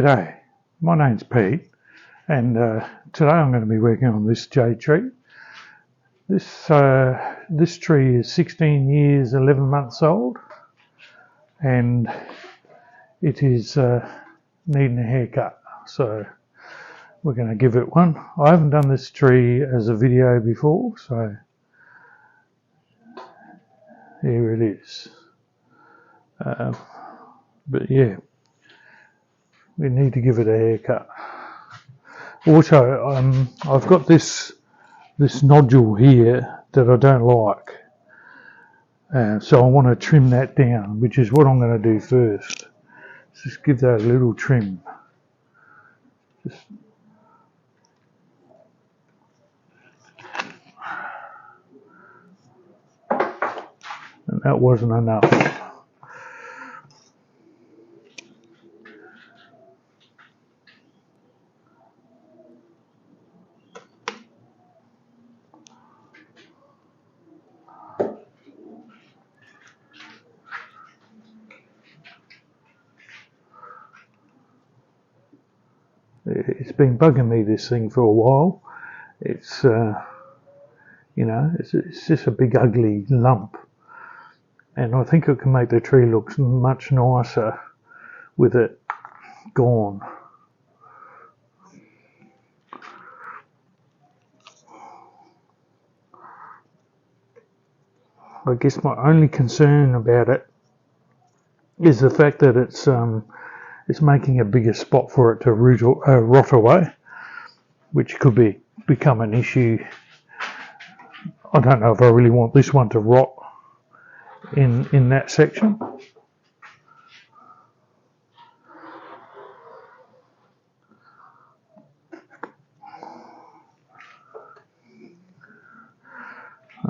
G'day, my name's Pete, and today I'm going to be working on this jade tree. This tree is 16 years 11 months old, and it is needing a haircut, so we're going to give it one. I haven't done this tree as a video before, so here it is. But yeah, we need to give it a haircut. Also, I've got this nodule here that I don't like, so I want to trim that down, which is what I'm going to do first. Just give that a little trim. And that wasn't enough. It's been bugging me, this thing, for a while. It's it's just a big ugly lump, and I think it can make the tree look much nicer with it gone. I guess my only concern about it is the fact that it's making a bigger spot for it to rot away, which could become an issue. I don't know if I really want this one to rot in that section.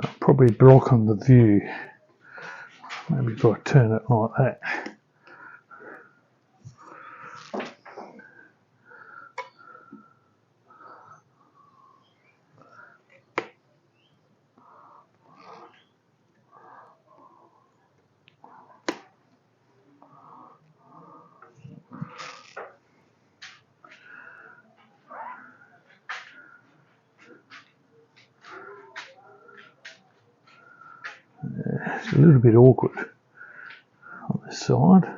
I'll probably block on the view. Maybe if I turn it like that. It's a little bit awkward on this side.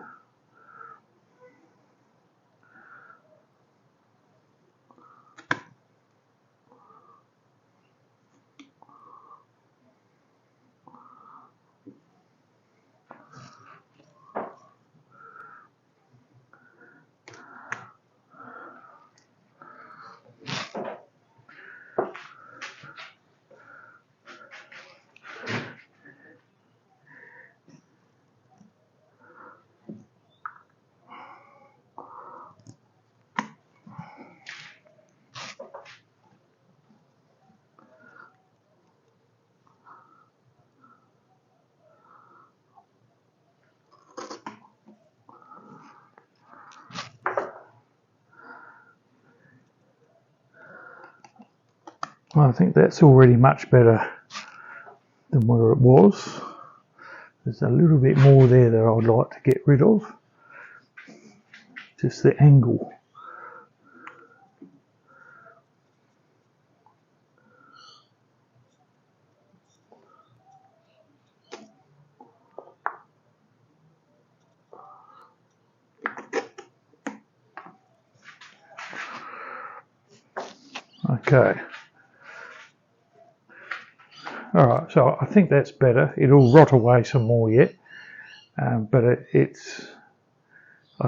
I think that's already much better than where it was. There's a little bit more there that I'd like to get rid of. Just the angle. Okay. Alright, so I think that's better. It'll rot away some more yet, but I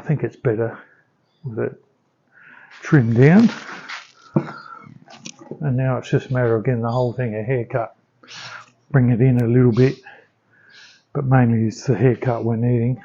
think it's better with it trimmed down. And now it's just a matter of getting the whole thing a haircut. Bring it in a little bit, but mainly it's the haircut we're needing.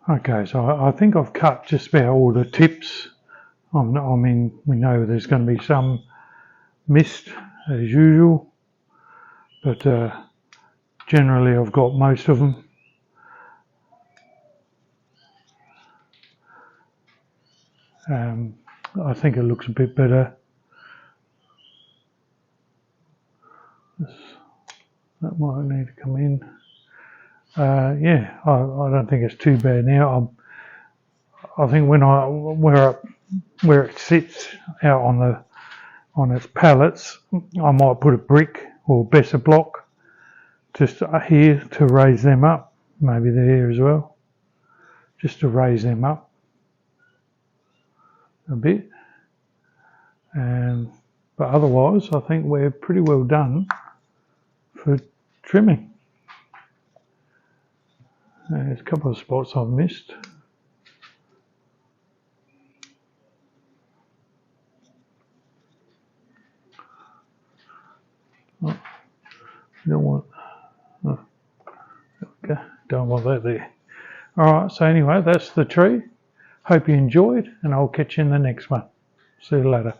Okay, so I think I've cut just about all the tips. I mean, we know there's going to be some missed as usual, but generally I've got most of them. I think it looks a bit better. That might need to come in. Yeah, I don't think it's too bad now. I think where it sits out on its pallets, I might put a brick or better block just here to raise them up. Maybe there as well, just to raise them up a bit. But otherwise, I think we're pretty well done for trimming. There's a couple of spots I've missed. Oh, don't want that there. Alright, so anyway, that's the tree. Hope you enjoyed, and I'll catch you in the next one. See you later.